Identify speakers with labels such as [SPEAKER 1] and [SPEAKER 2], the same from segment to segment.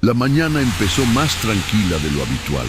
[SPEAKER 1] La mañana empezó más tranquila de lo habitual,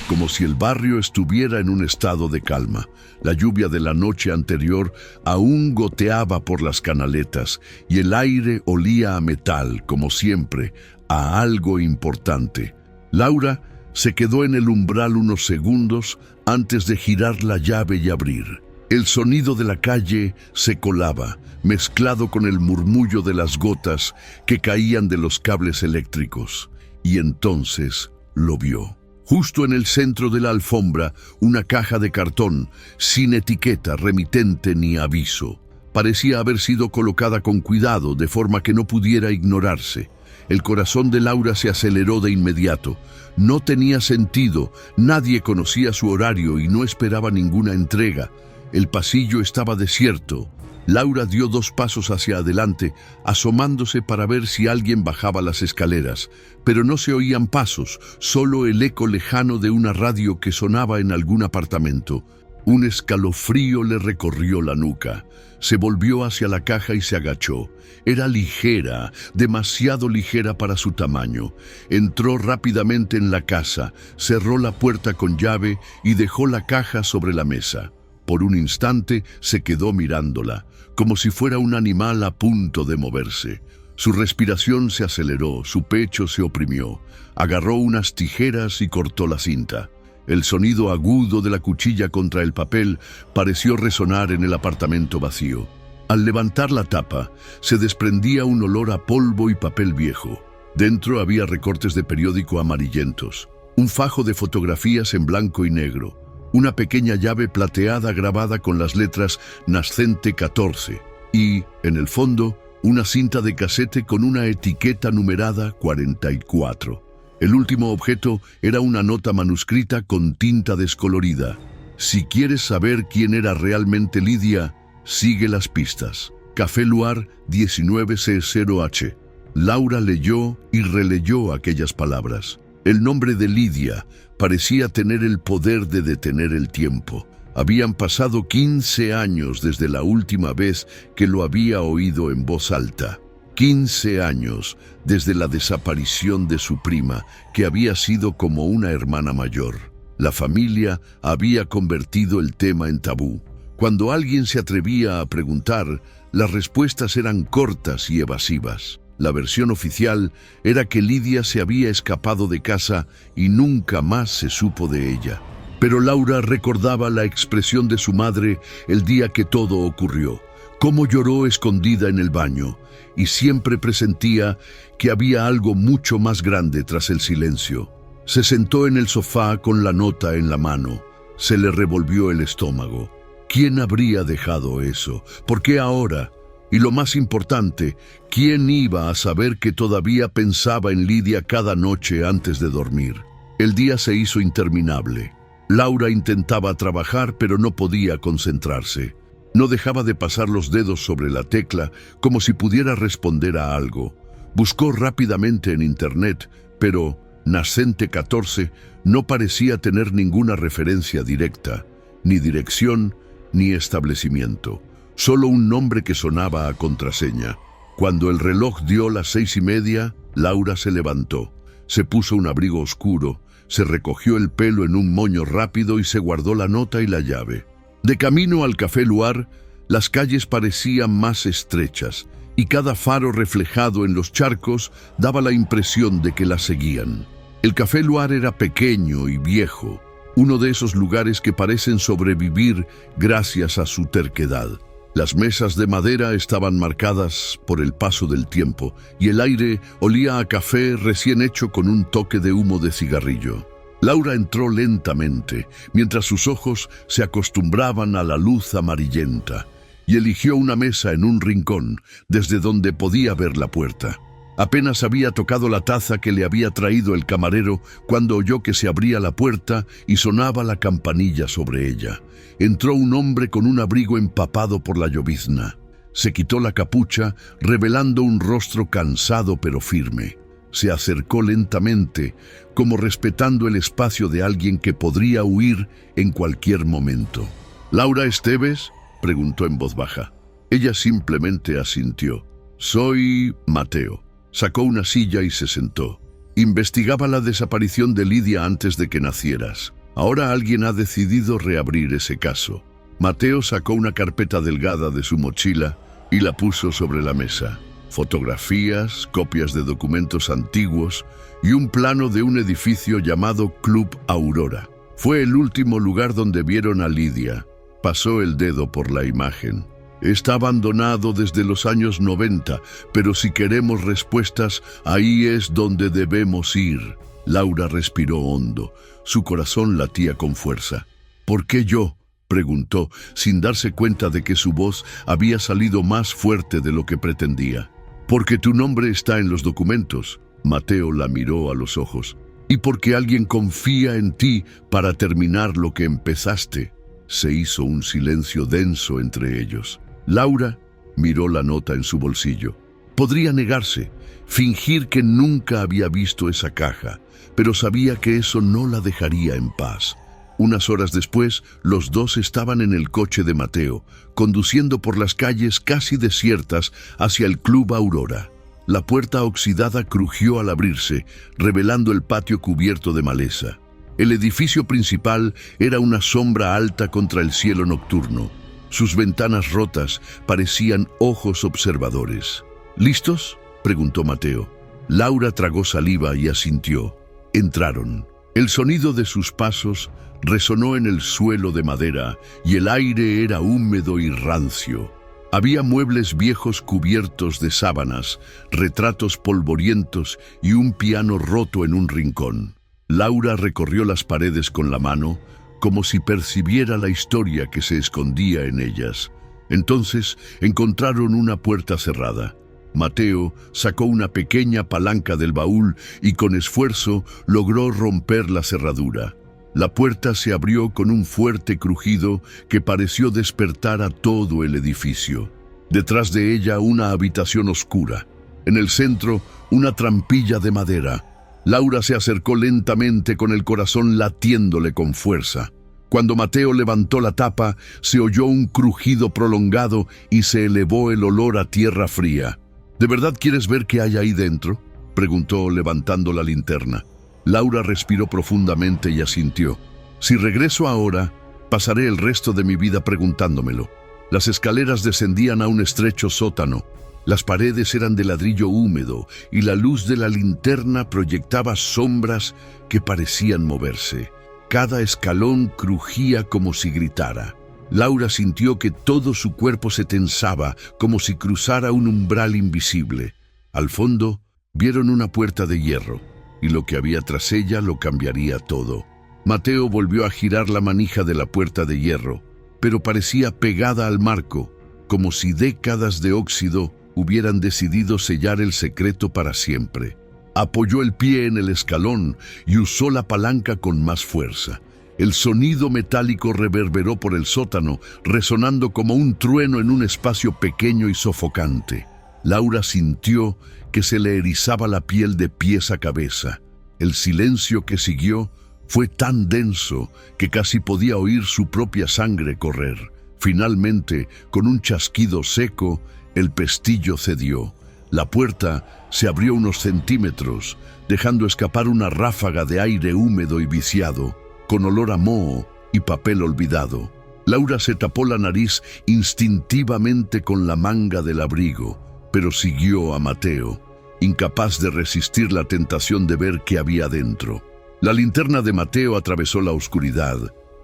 [SPEAKER 1] como si el barrio estuviera en un estado de calma. La lluvia de la noche anterior aún goteaba por las canaletas y el aire olía a metal, como siempre, a algo importante. Laura se quedó en el umbral unos segundos antes de girar la llave y abrir. El sonido de la calle se colaba, mezclado con el murmullo de las gotas que caían de los cables eléctricos. Y entonces lo vio. Justo en el centro de la alfombra, una caja de cartón, sin etiqueta, remitente ni aviso. Parecía haber sido colocada con cuidado, de forma que no pudiera ignorarse. El corazón de Laura se aceleró de inmediato. No tenía sentido, nadie conocía su horario y no esperaba ninguna entrega. El pasillo estaba desierto. Laura dio 2 pasos hacia adelante, asomándose para ver si alguien bajaba las escaleras, pero no se oían pasos, solo el eco lejano de una radio que sonaba en algún apartamento. Un escalofrío le recorrió la nuca. Se volvió hacia la caja y se agachó. Era ligera, demasiado ligera para su tamaño. Entró rápidamente en la casa, cerró la puerta con llave y dejó la caja sobre la mesa. Por un instante se quedó mirándola, como si fuera un animal a punto de moverse. Su respiración se aceleró, su pecho se oprimió. Agarró unas tijeras y cortó la cinta. El sonido agudo de la cuchilla contra el papel pareció resonar en el apartamento vacío. Al levantar la tapa, se desprendía un olor a polvo y papel viejo. Dentro había recortes de periódico amarillentos, un fajo de fotografías en blanco y negro, una pequeña llave plateada grabada con las letras Nascente 14 y, en el fondo, una cinta de casete con una etiqueta numerada 44. El último objeto era una nota manuscrita con tinta descolorida. Si quieres saber quién era realmente Lidia, sigue las pistas. Café Luar 19C0H. Laura leyó y releyó aquellas palabras. El nombre de Lidia parecía tener el poder de detener el tiempo. Habían pasado 15 años desde la última vez que lo había oído en voz alta. 15 años desde la desaparición de su prima, que había sido como una hermana mayor. La familia había convertido el tema en tabú. Cuando alguien se atrevía a preguntar, las respuestas eran cortas y evasivas. La versión oficial era que Lidia se había escapado de casa y nunca más se supo de ella. Pero Laura recordaba la expresión de su madre el día que todo ocurrió, cómo lloró escondida en el baño, y siempre presentía que había algo mucho más grande tras el silencio. Se sentó en el sofá con la nota en la mano. Se le revolvió el estómago. ¿Quién habría dejado eso? ¿Por qué ahora? Y lo más importante, ¿quién iba a saber que todavía pensaba en Lidia cada noche antes de dormir? El día se hizo interminable. Laura intentaba trabajar, pero no podía concentrarse. No dejaba de pasar los dedos sobre la tecla, como si pudiera responder a algo. Buscó rápidamente en internet, pero Nascente 14 no parecía tener ninguna referencia directa, ni dirección, ni establecimiento. Solo un nombre que sonaba a contraseña. Cuando el reloj dio las 6:30, Laura se levantó. Se puso un abrigo oscuro, se recogió el pelo en un moño rápido y se guardó la nota y la llave. De camino al Café Luar, las calles parecían más estrechas y cada faro reflejado en los charcos daba la impresión de que la seguían. El Café Luar era pequeño y viejo, uno de esos lugares que parecen sobrevivir gracias a su terquedad. Las mesas de madera estaban marcadas por el paso del tiempo y el aire olía a café recién hecho con un toque de humo de cigarrillo. Laura entró lentamente, mientras sus ojos se acostumbraban a la luz amarillenta, y eligió una mesa en un rincón, desde donde podía ver la puerta. Apenas había tocado la taza que le había traído el camarero cuando oyó que se abría la puerta y sonaba la campanilla sobre ella. Entró un hombre con un abrigo empapado por la llovizna. Se quitó la capucha, revelando un rostro cansado pero firme. Se acercó lentamente, como respetando el espacio de alguien que podría huir en cualquier momento. «¿Laura Esteves?», preguntó en voz baja. Ella simplemente asintió. «Soy Mateo». Sacó una silla y se sentó. Investigaba la desaparición de Lidia antes de que nacieras. Ahora alguien ha decidido reabrir ese caso. Mateo sacó una carpeta delgada de su mochila y la puso sobre la mesa. Fotografías, copias de documentos antiguos y un plano de un edificio llamado Club Aurora. Fue el último lugar donde vieron a Lidia. Pasó el dedo por la imagen. Está abandonado desde los años 90, pero si queremos respuestas, ahí es donde debemos ir. Laura respiró hondo. Su corazón latía con fuerza. ¿Por qué yo?, preguntó, sin darse cuenta de que su voz había salido más fuerte de lo que pretendía. Porque tu nombre está en los documentos. Mateo la miró a los ojos. Y porque alguien confía en ti para terminar lo que empezaste. Se hizo un silencio denso entre ellos. Laura miró la nota en su bolsillo. Podría negarse, fingir que nunca había visto esa caja, pero sabía que eso no la dejaría en paz. Unas horas después, los dos estaban en el coche de Mateo, conduciendo por las calles casi desiertas hacia el Club Aurora. La puerta oxidada crujió al abrirse, revelando el patio cubierto de maleza. El edificio principal era una sombra alta contra el cielo nocturno. Sus ventanas rotas parecían ojos observadores. ¿Listos?, preguntó Mateo. Laura tragó saliva y asintió. Entraron. El sonido de sus pasos resonó en el suelo de madera y el aire era húmedo y rancio. Había muebles viejos cubiertos de sábanas, retratos polvorientos y un piano roto en un rincón. Laura recorrió las paredes con la mano, como si percibiera la historia que se escondía en ellas. Entonces encontraron una puerta cerrada. Mateo sacó una pequeña palanca del baúl y con esfuerzo logró romper la cerradura. La puerta se abrió con un fuerte crujido que pareció despertar a todo el edificio. Detrás de ella una habitación oscura. En el centro, una trampilla de madera. Laura se acercó lentamente con el corazón latiéndole con fuerza. Cuando Mateo levantó la tapa, se oyó un crujido prolongado y se elevó el olor a tierra fría. ¿De verdad quieres ver qué hay ahí dentro?, preguntó levantando la linterna. Laura respiró profundamente y asintió. Si regreso ahora, pasaré el resto de mi vida preguntándomelo. Las escaleras descendían a un estrecho sótano. Las paredes eran de ladrillo húmedo y la luz de la linterna proyectaba sombras que parecían moverse. Cada escalón crujía como si gritara. Laura sintió que todo su cuerpo se tensaba como si cruzara un umbral invisible. Al fondo, vieron una puerta de hierro, y lo que había tras ella lo cambiaría todo. Mateo volvió a girar la manija de la puerta de hierro, pero parecía pegada al marco, como si décadas de óxido hubieran decidido sellar el secreto para siempre. Apoyó el pie en el escalón y usó la palanca con más fuerza. El sonido metálico reverberó por el sótano, resonando como un trueno en un espacio pequeño y sofocante. Laura sintió que se le erizaba la piel de pies a cabeza. El silencio que siguió fue tan denso que casi podía oír su propia sangre correr. Finalmente, con un chasquido seco, el pestillo cedió. La puerta se abrió unos centímetros, dejando escapar una ráfaga de aire húmedo y viciado, con olor a moho y papel olvidado. Laura se tapó la nariz instintivamente con la manga del abrigo, pero siguió a Mateo, incapaz de resistir la tentación de ver qué había dentro. La linterna de Mateo atravesó la oscuridad,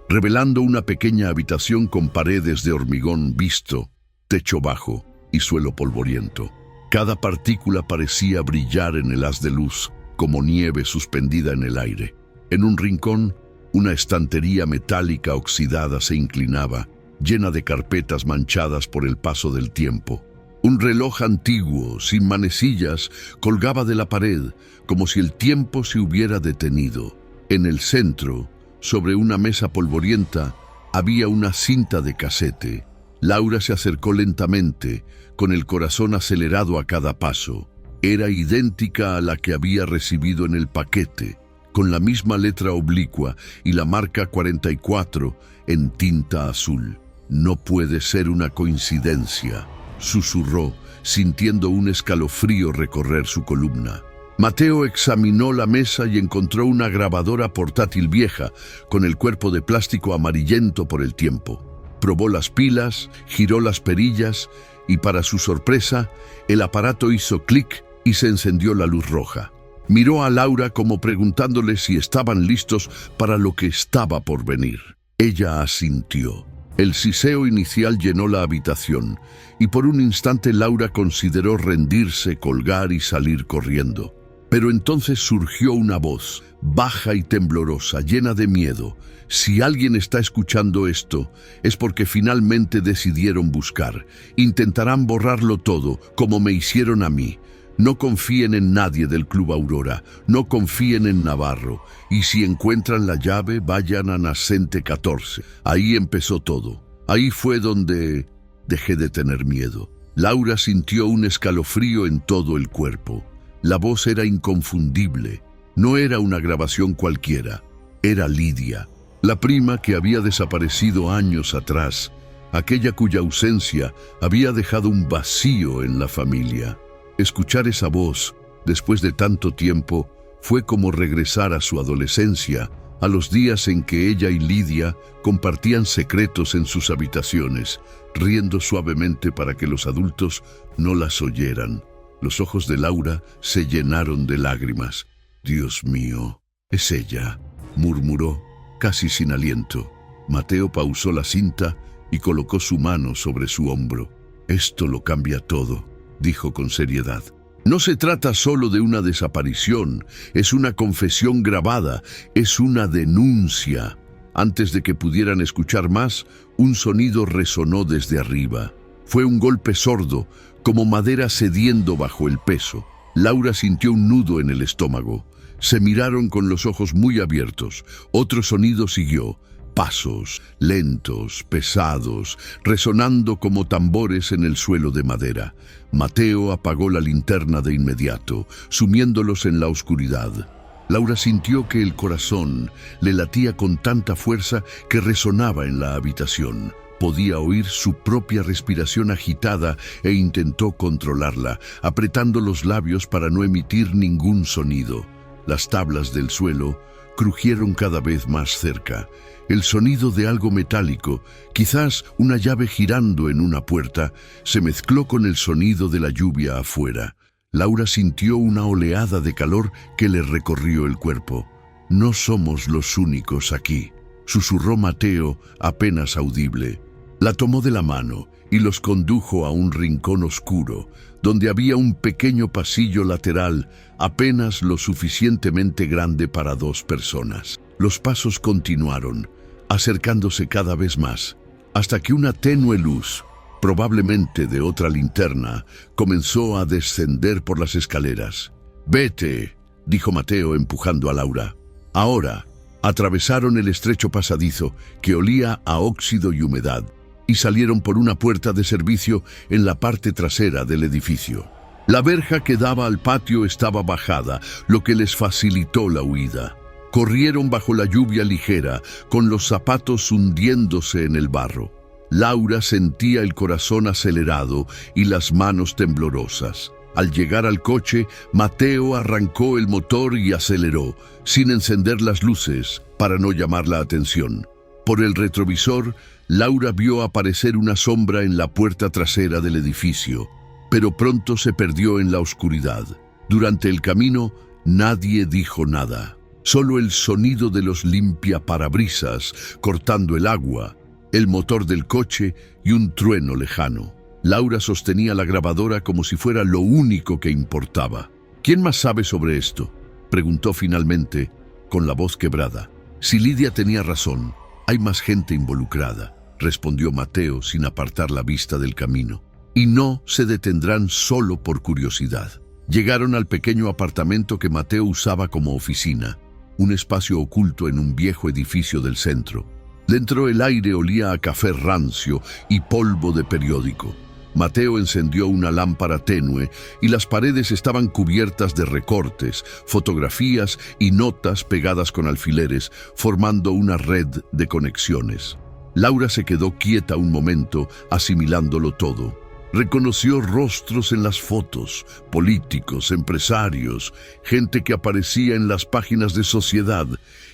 [SPEAKER 1] revelando una pequeña habitación con paredes de hormigón visto, techo bajo y suelo polvoriento. Cada partícula parecía brillar en el haz de luz, como nieve suspendida en el aire. En un rincón, una estantería metálica oxidada se inclinaba, llena de carpetas manchadas por el paso del tiempo. Un reloj antiguo, sin manecillas, colgaba de la pared, como si el tiempo se hubiera detenido. En el centro, sobre una mesa polvorienta, había una cinta de casete. Laura se acercó lentamente, con el corazón acelerado a cada paso. Era idéntica a la que había recibido en el paquete, con la misma letra oblicua y la marca 44 en tinta azul. No puede ser una coincidencia, susurró, sintiendo un escalofrío recorrer su columna. Mateo examinó la mesa y encontró una grabadora portátil vieja, con el cuerpo de plástico amarillento por el tiempo. Probó las pilas, giró las perillas y, para su sorpresa, el aparato hizo clic y se encendió la luz roja. Miró a Laura como preguntándole si estaban listos para lo que estaba por venir. Ella asintió. El siseo inicial llenó la habitación y por un instante Laura consideró rendirse, colgar y salir corriendo. Pero entonces surgió una voz, baja y temblorosa, llena de miedo. Si alguien está escuchando esto, es porque finalmente decidieron buscar. Intentarán borrarlo todo, como me hicieron a mí. No confíen en nadie del Club Aurora, no confíen en Navarro. Y si encuentran la llave, vayan a Nascente 14. Ahí empezó todo. Ahí fue donde dejé de tener miedo. Laura sintió un escalofrío en todo el cuerpo. La voz era inconfundible. No era una grabación cualquiera. Era Lidia, la prima que había desaparecido años atrás, aquella cuya ausencia había dejado un vacío en la familia. Escuchar esa voz, después de tanto tiempo, fue como regresar a su adolescencia, a los días en que ella y Lidia compartían secretos en sus habitaciones, riendo suavemente para que los adultos no las oyeran. Los ojos de Laura se llenaron de lágrimas. «Dios mío, es ella», murmuró, casi sin aliento. Mateo pausó la cinta y colocó su mano sobre su hombro. «Esto lo cambia todo», dijo con seriedad. «No se trata solo de una desaparición, es una confesión grabada, es una denuncia». Antes de que pudieran escuchar más, un sonido resonó desde arriba. Fue un golpe sordo, como madera cediendo bajo el peso. Laura sintió un nudo en el estómago. Se miraron con los ojos muy abiertos. Otro sonido siguió. Pasos, lentos, pesados, resonando como tambores en el suelo de madera. Mateo apagó la linterna de inmediato, sumiéndolos en la oscuridad. Laura sintió que el corazón le latía con tanta fuerza que resonaba en la habitación. Podía oír su propia respiración agitada e intentó controlarla, apretando los labios para no emitir ningún sonido. Las tablas del suelo crujieron cada vez más cerca. El sonido de algo metálico, quizás una llave girando en una puerta, se mezcló con el sonido de la lluvia afuera. Laura sintió una oleada de calor que le recorrió el cuerpo. «No somos los únicos aquí», susurró Mateo, apenas audible. La tomó de la mano y los condujo a un rincón oscuro, donde había un pequeño pasillo lateral, apenas lo suficientemente grande para 2 personas. Los pasos continuaron, acercándose cada vez más, hasta que una tenue luz, probablemente de otra linterna, comenzó a descender por las escaleras. «Vete», dijo Mateo empujando a Laura. Ahora, atravesaron el estrecho pasadizo que olía a óxido y humedad, y salieron por una puerta de servicio en la parte trasera del edificio. La verja que daba al patio estaba bajada, lo que les facilitó la huida. Corrieron bajo la lluvia ligera, con los zapatos hundiéndose en el barro. Laura sentía el corazón acelerado y las manos temblorosas. Al llegar al coche, Mateo arrancó el motor y aceleró, sin encender las luces, para no llamar la atención. Por el retrovisor, Laura vio aparecer una sombra en la puerta trasera del edificio, pero pronto se perdió en la oscuridad. Durante el camino, nadie dijo nada. Solo el sonido de los limpiaparabrisas cortando el agua, el motor del coche y un trueno lejano. Laura sostenía la grabadora como si fuera lo único que importaba. «¿Quién más sabe sobre esto?», preguntó finalmente, con la voz quebrada. «Si Lidia tenía razón, hay más gente involucrada», respondió Mateo sin apartar la vista del camino. «Y no se detendrán solo por curiosidad». Llegaron al pequeño apartamento que Mateo usaba como oficina, un espacio oculto en un viejo edificio del centro. Dentro el aire olía a café rancio y polvo de periódico. Mateo encendió una lámpara tenue y las paredes estaban cubiertas de recortes, fotografías y notas pegadas con alfileres, formando una red de conexiones. Laura se quedó quieta un momento, asimilándolo todo. Reconoció rostros en las fotos, políticos, empresarios, gente que aparecía en las páginas de Sociedad,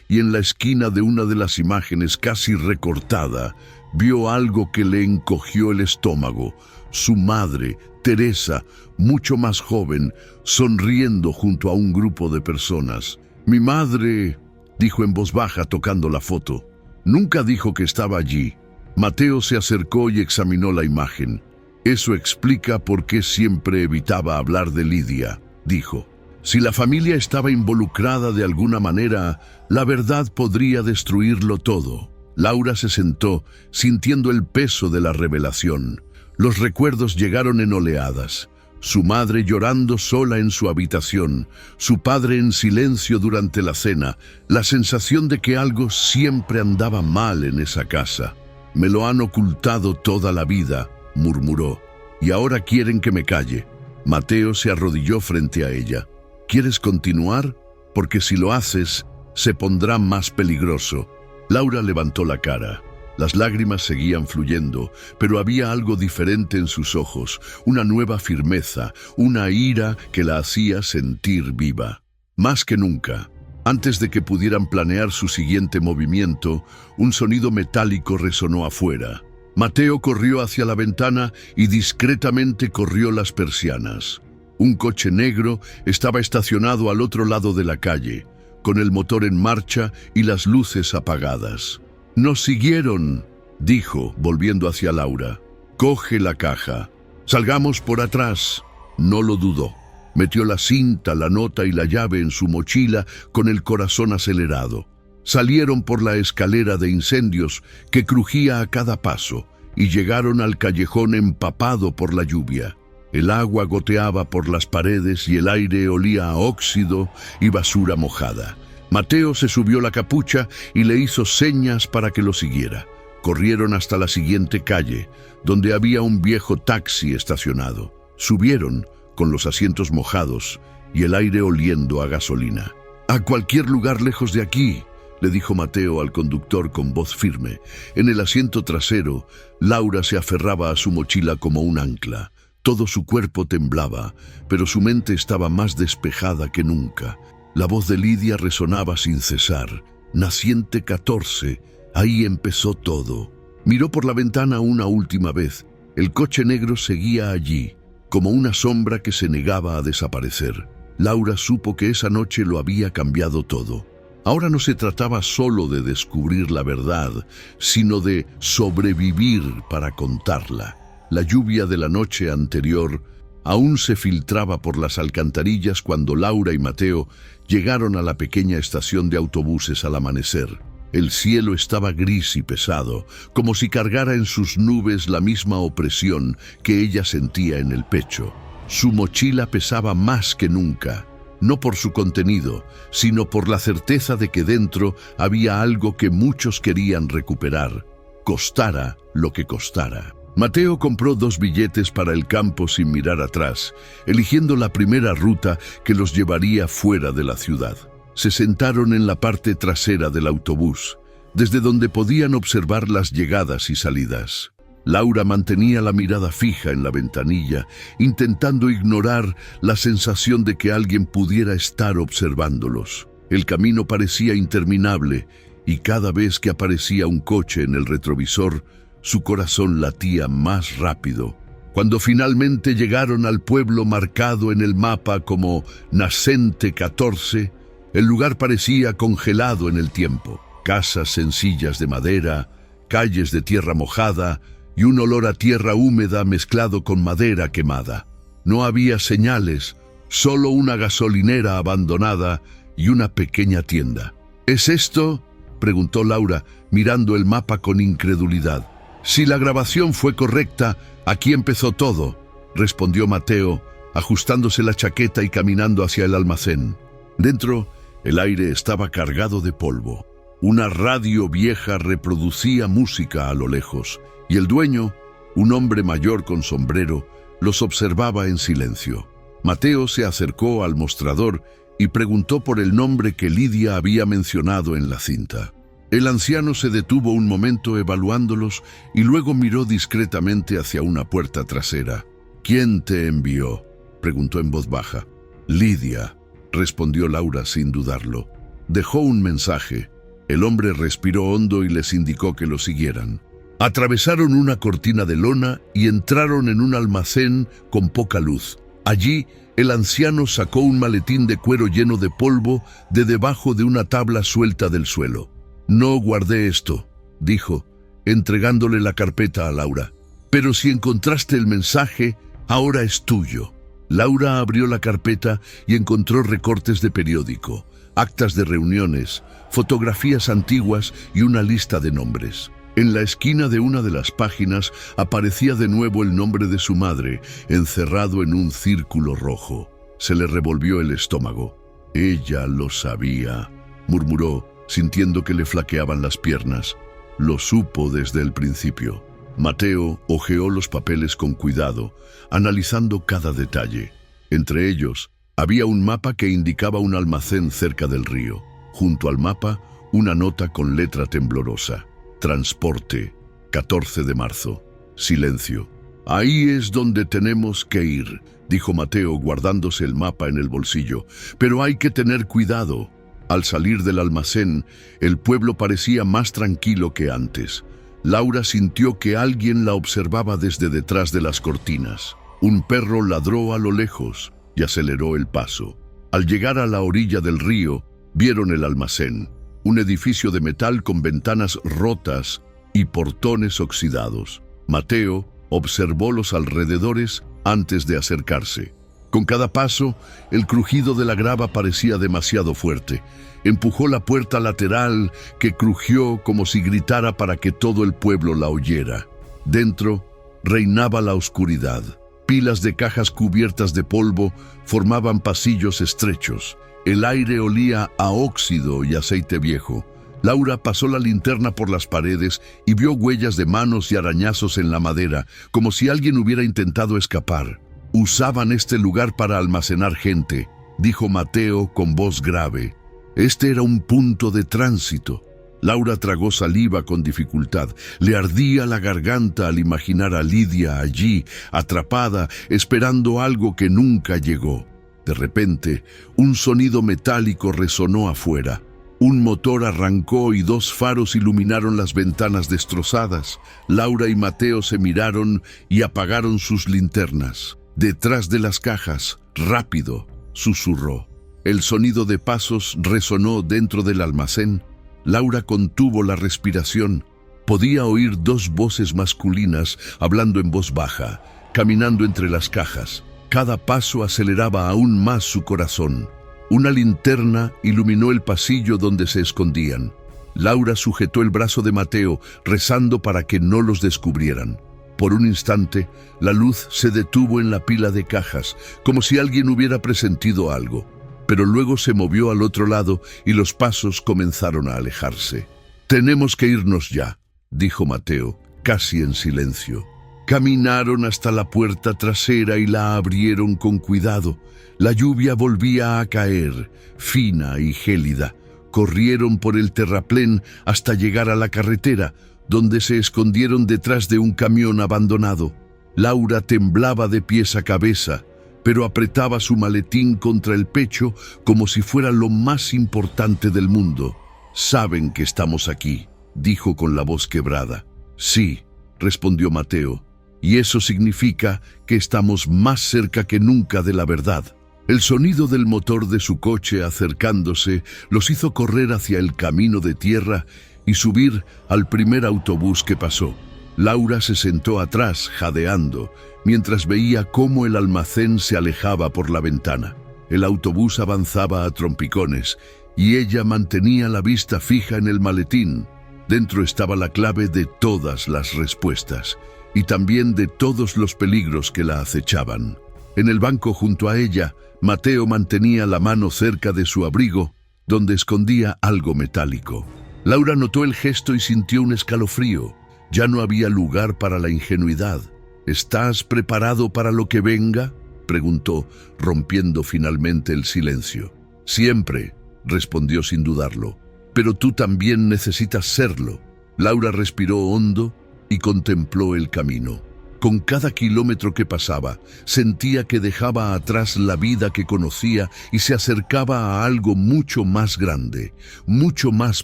[SPEAKER 1] y en la esquina de una de las imágenes, casi recortada, vio algo que le encogió el estómago. Su madre, Teresa, mucho más joven, sonriendo junto a un grupo de personas. «Mi madre», dijo en voz baja tocando la foto. Nunca dijo que estaba allí. Mateo se acercó y examinó la imagen. «Eso explica por qué siempre evitaba hablar de Lidia», dijo. «Si la familia estaba involucrada de alguna manera, la verdad podría destruirlo todo». Laura se sentó, sintiendo el peso de la revelación. Los recuerdos llegaron en oleadas. Su madre llorando sola en su habitación, su padre en silencio durante la cena, la sensación de que algo siempre andaba mal en esa casa. «Me lo han ocultado toda la vida», murmuró, «y ahora quieren que me calle». Mateo se arrodilló frente a ella. «¿Quieres continuar? Porque si lo haces, se pondrá más peligroso». Laura levantó la cara. Las lágrimas seguían fluyendo, pero había algo diferente en sus ojos, una nueva firmeza, una ira que la hacía sentir viva. Más que nunca, antes de que pudieran planear su siguiente movimiento, un sonido metálico resonó afuera. Mateo corrió hacia la ventana y discretamente corrió las persianas. Un coche negro estaba estacionado al otro lado de la calle, con el motor en marcha y las luces apagadas. «Nos siguieron», dijo, volviendo hacia Laura. «Coge la caja. Salgamos por atrás». No lo dudó. Metió la cinta, la nota y la llave en su mochila con el corazón acelerado. Salieron por la escalera de incendios que crujía a cada paso y llegaron al callejón empapado por la lluvia. El agua goteaba por las paredes y el aire olía a óxido y basura mojada. Mateo se subió la capucha y le hizo señas para que lo siguiera. Corrieron hasta la siguiente calle, donde había un viejo taxi estacionado. Subieron, con los asientos mojados y el aire oliendo a gasolina. «A cualquier lugar lejos de aquí», le dijo Mateo al conductor con voz firme. En el asiento trasero, Laura se aferraba a su mochila como un ancla. Todo su cuerpo temblaba, pero su mente estaba más despejada que nunca. La voz de Lidia resonaba sin cesar. «Naciente 14, ahí empezó todo». Miró por la ventana una última vez. El coche negro seguía allí, como una sombra que se negaba a desaparecer. Laura supo que esa noche lo había cambiado todo. Ahora no se trataba solo de descubrir la verdad, sino de sobrevivir para contarla. La lluvia de la noche anterior aún se filtraba por las alcantarillas cuando Laura y Mateo llegaron a la pequeña estación de autobuses al amanecer. El cielo estaba gris y pesado, como si cargara en sus nubes la misma opresión que ella sentía en el pecho. Su mochila pesaba más que nunca, no por su contenido, sino por la certeza de que dentro había algo que muchos querían recuperar, costara lo que costara. Mateo compró 2 billetes para el campo sin mirar atrás, eligiendo la primera ruta que los llevaría fuera de la ciudad. Se sentaron en la parte trasera del autobús, desde donde podían observar las llegadas y salidas. Laura mantenía la mirada fija en la ventanilla, intentando ignorar la sensación de que alguien pudiera estar observándolos. El camino parecía interminable, y cada vez que aparecía un coche en el retrovisor, su corazón latía más rápido. Cuando finalmente llegaron al pueblo marcado en el mapa como Naciente 14, el lugar parecía congelado en el tiempo. Casas sencillas de madera, calles de tierra mojada y un olor a tierra húmeda mezclado con madera quemada. No había señales, solo una gasolinera abandonada y una pequeña tienda. ¿Es esto?, preguntó Laura, mirando el mapa con incredulidad. «Si la grabación fue correcta, aquí empezó todo», respondió Mateo, ajustándose la chaqueta y caminando hacia el almacén. Dentro, el aire estaba cargado de polvo. Una radio vieja reproducía música a lo lejos, y el dueño, un hombre mayor con sombrero, los observaba en silencio. Mateo se acercó al mostrador y preguntó por el nombre que Lidia había mencionado en la cinta. El anciano se detuvo un momento evaluándolos y luego miró discretamente hacia una puerta trasera. «¿Quién te envió?», preguntó en voz baja. «Lidia», respondió Laura sin dudarlo. Dejó un mensaje. El hombre respiró hondo y les indicó que lo siguieran. Atravesaron una cortina de lona y entraron en un almacén con poca luz. Allí, el anciano sacó un maletín de cuero lleno de polvo de debajo de una tabla suelta del suelo. «No guardé esto», dijo, entregándole la carpeta a Laura. «Pero si encontraste el mensaje, ahora es tuyo». Laura abrió la carpeta y encontró recortes de periódico, actas de reuniones, fotografías antiguas y una lista de nombres. En la esquina de una de las páginas aparecía de nuevo el nombre de su madre, encerrado en un círculo rojo. Se le revolvió el estómago. «Ella lo sabía», murmuró, sintiendo que le flaqueaban las piernas. Lo supo desde el principio. Mateo hojeó los papeles con cuidado, analizando cada detalle. Entre ellos, había un mapa que indicaba un almacén cerca del río. Junto al mapa, una nota con letra temblorosa. «Transporte, 14 de marzo. Silencio». «Ahí es donde tenemos que ir», dijo Mateo guardándose el mapa en el bolsillo. «Pero hay que tener cuidado». Al salir del almacén, el pueblo parecía más tranquilo que antes. Laura sintió que alguien la observaba desde detrás de las cortinas. Un perro ladró a lo lejos y aceleró el paso. Al llegar a la orilla del río, vieron el almacén, un edificio de metal con ventanas rotas y portones oxidados. Mateo observó los alrededores antes de acercarse. Con cada paso, el crujido de la grava parecía demasiado fuerte. Empujó la puerta lateral, que crujió como si gritara para que todo el pueblo la oyera. Dentro reinaba la oscuridad. Pilas de cajas cubiertas de polvo formaban pasillos estrechos. El aire olía a óxido y aceite viejo. Laura pasó la linterna por las paredes y vio huellas de manos y arañazos en la madera, como si alguien hubiera intentado escapar. «Usaban este lugar para almacenar gente», dijo Mateo con voz grave. Este era un punto de tránsito. Laura tragó saliva con dificultad. Le ardía la garganta al imaginar a Lidia allí, atrapada, esperando algo que nunca llegó. De repente, un sonido metálico resonó afuera. Un motor arrancó y 2 faros iluminaron las ventanas destrozadas. Laura y Mateo se miraron y apagaron sus linternas. «Detrás de las cajas, rápido», susurró. El sonido de pasos resonó dentro del almacén. Laura contuvo la respiración. Podía oír 2 voces masculinas hablando en voz baja, caminando entre las cajas. Cada paso aceleraba aún más su corazón. Una linterna iluminó el pasillo donde se escondían. Laura sujetó el brazo de Mateo, rezando para que no los descubrieran. Por un instante, la luz se detuvo en la pila de cajas, como si alguien hubiera presentido algo. Pero luego se movió al otro lado y los pasos comenzaron a alejarse. «Tenemos que irnos ya», dijo Mateo, casi en silencio. Caminaron hasta la puerta trasera y la abrieron con cuidado. La lluvia volvía a caer, fina y gélida. Corrieron por el terraplén hasta llegar a la carretera, donde se escondieron detrás de un camión abandonado. Laura temblaba de pies a cabeza, pero apretaba su maletín contra el pecho como si fuera lo más importante del mundo. «Saben que estamos aquí», dijo con la voz quebrada. «Sí», respondió Mateo, «y eso significa que estamos más cerca que nunca de la verdad». El sonido del motor de su coche acercándose los hizo correr hacia el camino de tierra y subir al primer autobús que pasó. Laura se sentó atrás, jadeando, mientras veía cómo el almacén se alejaba por la ventana. El autobús avanzaba a trompicones y ella mantenía la vista fija en el maletín. Dentro estaba la clave de todas las respuestas y también de todos los peligros que la acechaban. En el banco junto a ella, Mateo mantenía la mano cerca de su abrigo, donde escondía algo metálico. Laura notó el gesto y sintió un escalofrío. Ya no había lugar para la ingenuidad. «¿Estás preparado para lo que venga?», preguntó, rompiendo finalmente el silencio. «Siempre», respondió sin dudarlo. pero tú también necesitas serlo. Laura respiró hondo y contempló el camino. Con cada kilómetro que pasaba, sentía que dejaba atrás la vida que conocía y se acercaba a algo mucho más grande, mucho más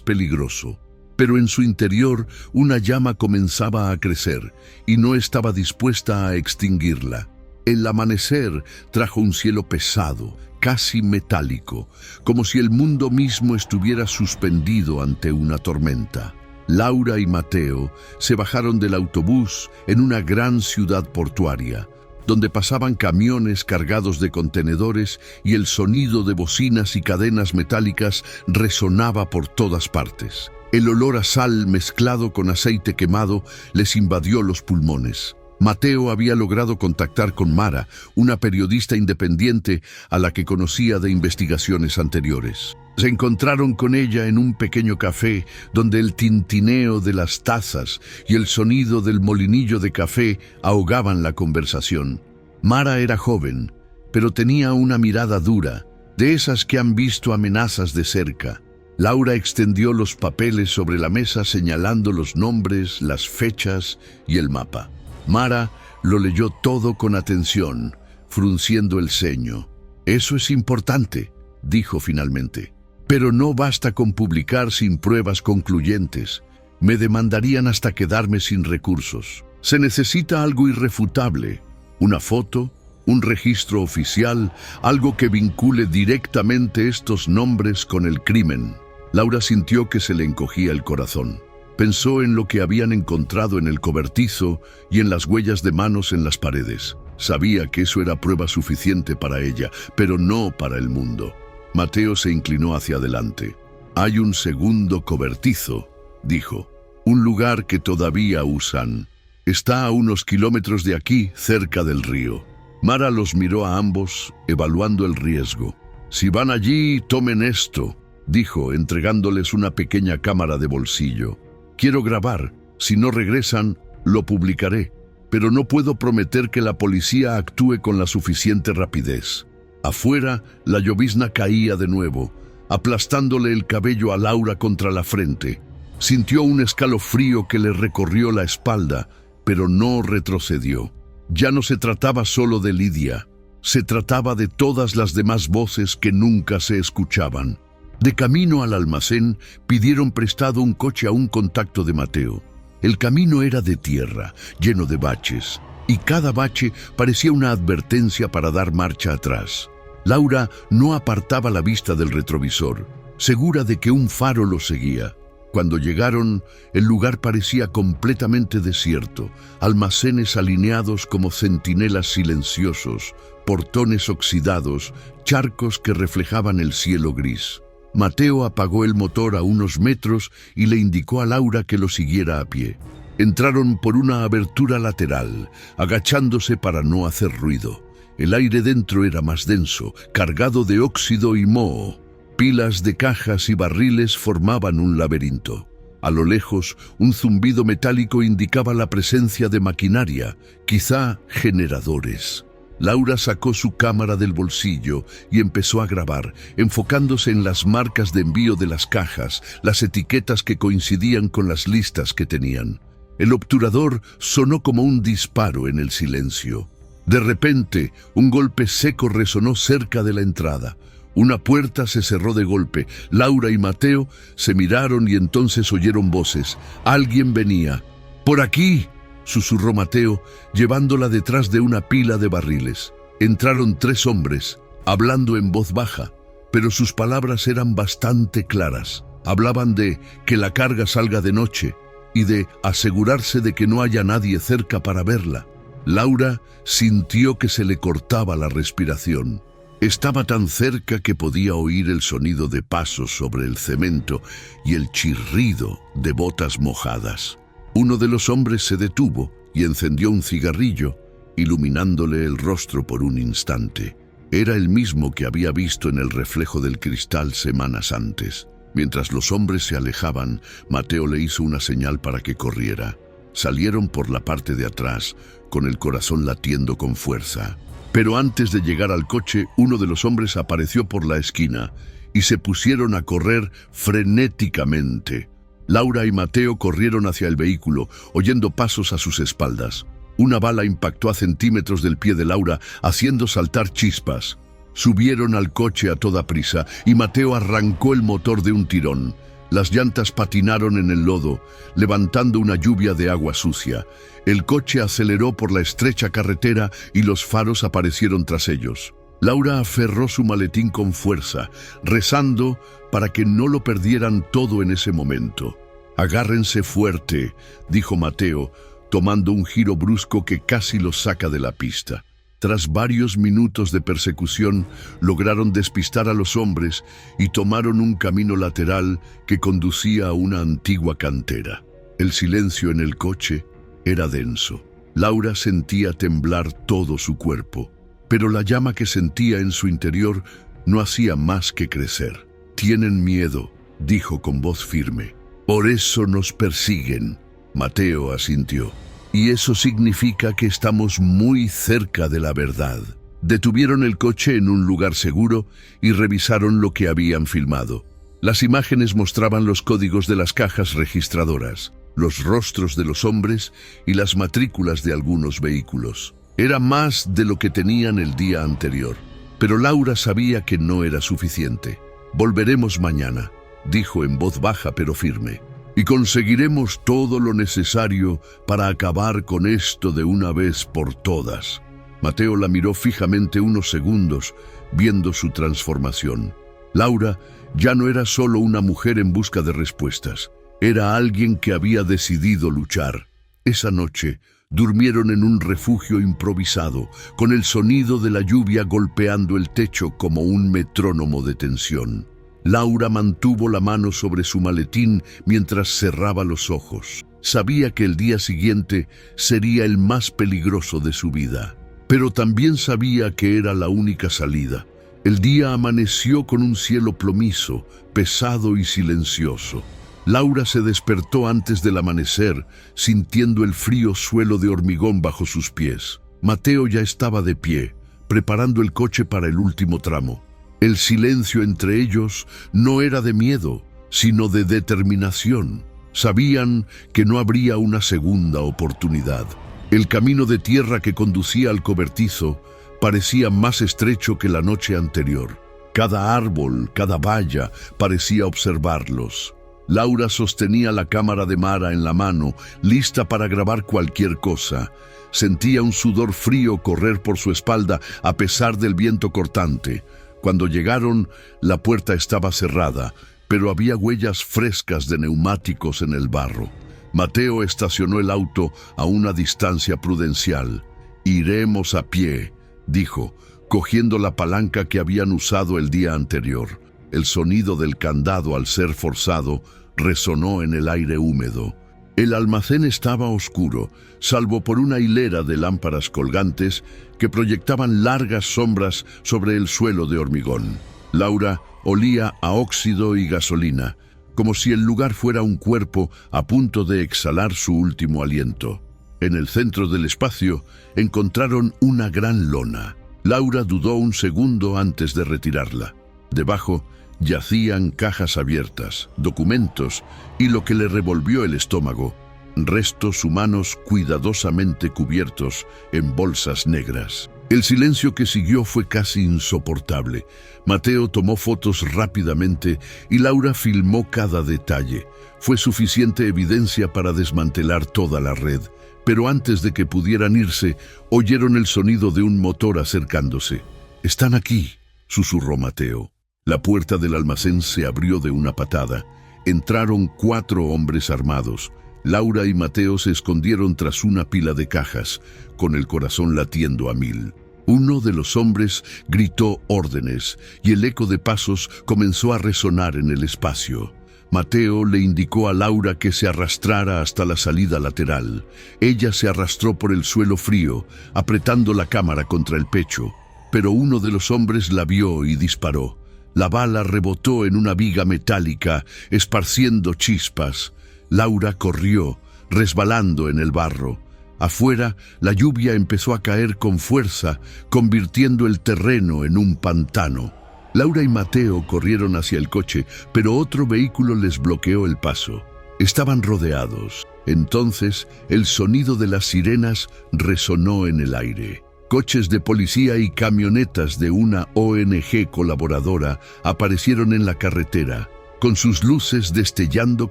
[SPEAKER 1] peligroso. Pero en su interior una llama comenzaba a crecer y no estaba dispuesta a extinguirla. El amanecer trajo un cielo pesado, casi metálico, como si el mundo mismo estuviera suspendido ante una tormenta. Laura y Mateo se bajaron del autobús en una gran ciudad portuaria, donde pasaban camiones cargados de contenedores y el sonido de bocinas y cadenas metálicas resonaba por todas partes. El olor a sal mezclado con aceite quemado les invadió los pulmones. Mateo había logrado contactar con Mara, una periodista independiente a la que conocía de investigaciones anteriores. Se encontraron con ella en un pequeño café donde el tintineo de las tazas y el sonido del molinillo de café ahogaban la conversación. Mara era joven, pero tenía una mirada dura, de esas que han visto amenazas de cerca. Laura extendió los papeles sobre la mesa señalando los nombres, las fechas y el mapa. Mara lo leyó todo con atención, frunciendo el ceño. «Eso es importante», dijo finalmente. «Pero no basta con publicar sin pruebas concluyentes. Me demandarían hasta quedarme sin recursos. Se necesita algo irrefutable, una foto, un registro oficial, algo que vincule directamente estos nombres con el crimen». Laura sintió que se le encogía el corazón. Pensó en lo que habían encontrado en el cobertizo y en las huellas de manos en las paredes. Sabía que eso era prueba suficiente para ella, pero no para el mundo. Mateo se inclinó hacia adelante. «Hay un segundo cobertizo», dijo. «Un lugar que todavía usan. Está a unos kilómetros de aquí, cerca del río». Mara los miró a ambos, evaluando el riesgo. «Si van allí, tomen esto», dijo, entregándoles una pequeña cámara de bolsillo. «Quiero grabar. Si no regresan, lo publicaré. Pero no puedo prometer que la policía actúe con la suficiente rapidez». Afuera, la llovizna caía de nuevo, aplastándole el cabello a Laura contra la frente. Sintió un escalofrío que le recorrió la espalda, pero no retrocedió. Ya no se trataba solo de Lidia, se trataba de todas las demás voces que nunca se escuchaban. De camino al almacén, pidieron prestado un coche a un contacto de Mateo. El camino era de tierra, lleno de baches, y cada bache parecía una advertencia para dar marcha atrás. Laura no apartaba la vista del retrovisor, segura de que un faro lo seguía. Cuando llegaron, el lugar parecía completamente desierto, almacenes alineados como centinelas silenciosos, portones oxidados, charcos que reflejaban el cielo gris. Mateo apagó el motor a unos metros y le indicó a Laura que lo siguiera a pie. Entraron por una abertura lateral, agachándose para no hacer ruido. El aire dentro era más denso, cargado de óxido y moho. Pilas de cajas y barriles formaban un laberinto. A lo lejos, un zumbido metálico indicaba la presencia de maquinaria, quizá generadores. Laura sacó su cámara del bolsillo y empezó a grabar, enfocándose en las marcas de envío de las cajas, las etiquetas que coincidían con las listas que tenían. El obturador sonó como un disparo en el silencio. De repente, un golpe seco resonó cerca de la entrada. Una puerta se cerró de golpe. Laura y Mateo se miraron y entonces oyeron voces. Alguien venía. «¡Por aquí!», susurró Mateo, llevándola detrás de una pila de barriles. Entraron 3 hombres, hablando en voz baja, pero sus palabras eran bastante claras. Hablaban de que la carga salga de noche y de asegurarse de que no haya nadie cerca para verla. Laura sintió que se le cortaba la respiración. Estaba tan cerca que podía oír el sonido de pasos sobre el cemento y el chirrido de botas mojadas. Uno de los hombres se detuvo y encendió un cigarrillo, iluminándole el rostro por un instante. Era el mismo que había visto en el reflejo del cristal semanas antes. Mientras los hombres se alejaban, Mateo le hizo una señal para que corriera. Salieron por la parte de atrás, con el corazón latiendo con fuerza. Pero antes de llegar al coche, uno de los hombres apareció por la esquina y se pusieron a correr frenéticamente. Laura y Mateo corrieron hacia el vehículo, oyendo pasos a sus espaldas. Una bala impactó a centímetros del pie de Laura, haciendo saltar chispas. Subieron al coche a toda prisa y Mateo arrancó el motor de un tirón. Las llantas patinaron en el lodo, levantando una lluvia de agua sucia. El coche aceleró por la estrecha carretera y los faros aparecieron tras ellos. Laura aferró su maletín con fuerza, rezando para que no lo perdieran todo en ese momento. «Agárrense fuerte», dijo Mateo, tomando un giro brusco que casi los saca de la pista. Tras varios minutos de persecución, lograron despistar a los hombres y tomaron un camino lateral que conducía a una antigua cantera. El silencio en el coche era denso. Laura sentía temblar todo su cuerpo, pero la llama que sentía en su interior no hacía más que crecer. «Tienen miedo», dijo con voz firme. «Por eso nos persiguen». Mateo asintió. «Y eso significa que estamos muy cerca de la verdad». Detuvieron el coche en un lugar seguro y revisaron lo que habían filmado. Las imágenes mostraban los códigos de las cajas registradoras, los rostros de los hombres y las matrículas de algunos vehículos. Era más de lo que tenían el día anterior, pero Laura sabía que no era suficiente. «Volveremos mañana», dijo en voz baja pero firme, «y conseguiremos todo lo necesario para acabar con esto de una vez por todas». Mateo la miró fijamente unos segundos, viendo su transformación. Laura ya no era solo una mujer en busca de respuestas, era alguien que había decidido luchar. Esa noche durmieron en un refugio improvisado, con el sonido de la lluvia golpeando el techo como un metrónomo de tensión. Laura mantuvo la mano sobre su maletín mientras cerraba los ojos. Sabía que el día siguiente sería el más peligroso de su vida, pero también sabía que era la única salida. El día amaneció con un cielo plomizo, pesado y silencioso. Laura se despertó antes del amanecer, sintiendo el frío suelo de hormigón bajo sus pies. Mateo ya estaba de pie, preparando el coche para el último tramo. El silencio entre ellos no era de miedo, sino de determinación. Sabían que no habría una segunda oportunidad. El camino de tierra que conducía al cobertizo parecía más estrecho que la noche anterior. Cada árbol, cada valla parecía observarlos. Laura sostenía la cámara de Mara en la mano, lista para grabar cualquier cosa. Sentía un sudor frío correr por su espalda a pesar del viento cortante. Cuando llegaron, la puerta estaba cerrada, pero había huellas frescas de neumáticos en el barro. Mateo estacionó el auto a una distancia prudencial. «Iremos a pie», dijo, cogiendo la palanca que habían usado el día anterior. El sonido del candado al ser forzado resonó en el aire húmedo. El almacén estaba oscuro, salvo por una hilera de lámparas colgantes que proyectaban largas sombras sobre el suelo de hormigón. Laura olía a óxido y gasolina, como si el lugar fuera un cuerpo a punto de exhalar su último aliento. En el centro del espacio encontraron una gran lona. Laura dudó un segundo antes de retirarla. Debajo yacían cajas abiertas, documentos y lo que le revolvió el estómago, restos humanos cuidadosamente cubiertos en bolsas negras. El silencio que siguió fue casi insoportable. Mateo tomó fotos rápidamente y Laura filmó cada detalle. Fue suficiente evidencia para desmantelar toda la red, pero antes de que pudieran irse, oyeron el sonido de un motor acercándose. «Están aquí», susurró Mateo. La puerta del almacén se abrió de una patada. Entraron 4 hombres armados. Laura y Mateo se escondieron tras una pila de cajas, con el corazón latiendo a 1000. Uno de los hombres gritó órdenes y el eco de pasos comenzó a resonar en el espacio. Mateo le indicó a Laura que se arrastrara hasta la salida lateral. Ella se arrastró por el suelo frío, apretando la cámara contra el pecho, pero uno de los hombres la vio y disparó. La bala rebotó en una viga metálica, esparciendo chispas. Laura corrió, resbalando en el barro. Afuera, la lluvia empezó a caer con fuerza, convirtiendo el terreno en un pantano. Laura y Mateo corrieron hacia el coche, pero otro vehículo les bloqueó el paso. Estaban rodeados. Entonces, el sonido de las sirenas resonó en el aire. Coches de policía y camionetas de una ONG colaboradora aparecieron en la carretera, con sus luces destellando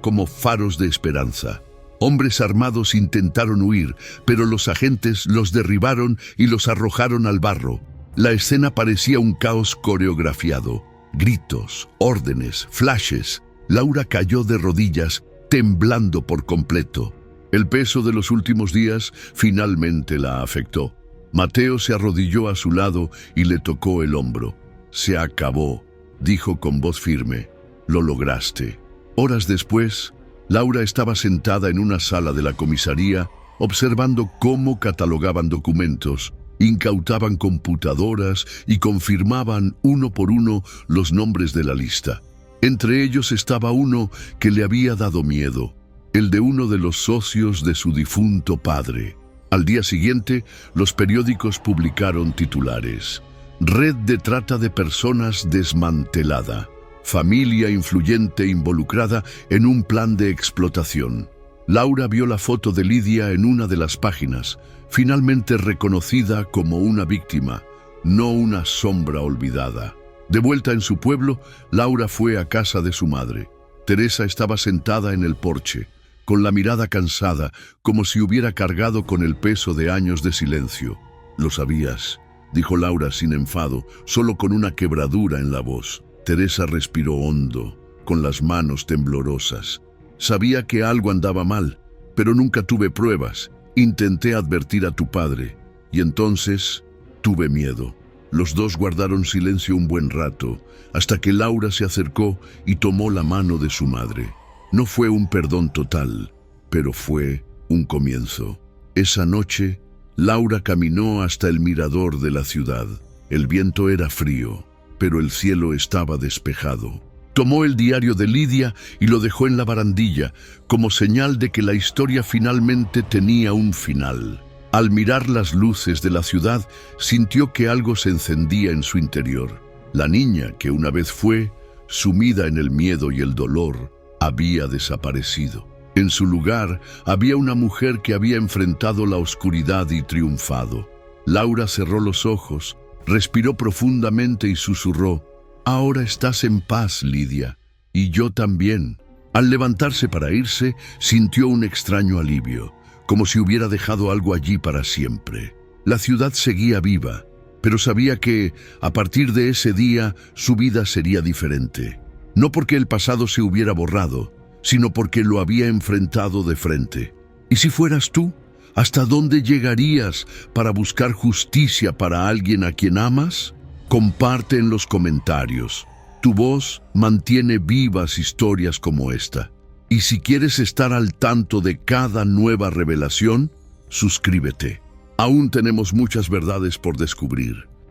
[SPEAKER 1] como faros de esperanza. Hombres armados intentaron huir, pero los agentes los derribaron y los arrojaron al barro. La escena parecía un caos coreografiado. Gritos, órdenes, flashes. Laura cayó de rodillas, temblando por completo. El peso de los últimos días finalmente la afectó. Mateo se arrodilló a su lado y le tocó el hombro. «Se acabó», dijo con voz firme. «Lo lograste». Horas después, Laura estaba sentada en una sala de la comisaría, observando cómo catalogaban documentos, incautaban computadoras y confirmaban uno por uno los nombres de la lista. Entre ellos estaba uno que le había dado miedo, el de uno de los socios de su difunto padre. Al día siguiente, los periódicos publicaron titulares: «Red de trata de personas desmantelada. Familia influyente involucrada en un plan de explotación». Laura vio la foto de Lidia en una de las páginas, finalmente reconocida como una víctima, no una sombra olvidada. De vuelta en su pueblo, Laura fue a casa de su madre. Teresa estaba sentada en el porche, con la mirada cansada, como si hubiera cargado con el peso de años de silencio. «Lo sabías», dijo Laura sin enfado, solo con una quebradura en la voz. Teresa respiró hondo, con las manos temblorosas. «Sabía que algo andaba mal, pero nunca tuve pruebas. Intenté advertir a tu padre, y entonces tuve miedo». Los dos guardaron silencio un buen rato, hasta que Laura se acercó y tomó la mano de su madre. No fue un perdón total, pero fue un comienzo. Esa noche, Laura caminó hasta el mirador de la ciudad. El viento era frío, pero el cielo estaba despejado. Tomó el diario de Lidia y lo dejó en la barandilla, como señal de que la historia finalmente tenía un final. Al mirar las luces de la ciudad, sintió que algo se encendía en su interior. La niña que una vez fue, sumida en el miedo y el dolor, había desaparecido. En su lugar había una mujer que había enfrentado la oscuridad y triunfado. Laura cerró los ojos, respiró profundamente y susurró: «Ahora estás en paz, Lidia, y yo también». Al levantarse para irse, sintió un extraño alivio, como si hubiera dejado algo allí para siempre. La ciudad seguía viva, pero sabía que, a partir de ese día, su vida sería diferente. No porque el pasado se hubiera borrado, sino porque lo había enfrentado de frente. ¿Y si fueras tú? ¿Hasta dónde llegarías para buscar justicia para alguien a quien amas? Comparte en los comentarios. Tu voz mantiene vivas historias como esta. Y si quieres estar al tanto de cada nueva revelación, suscríbete. Aún tenemos muchas verdades por descubrir.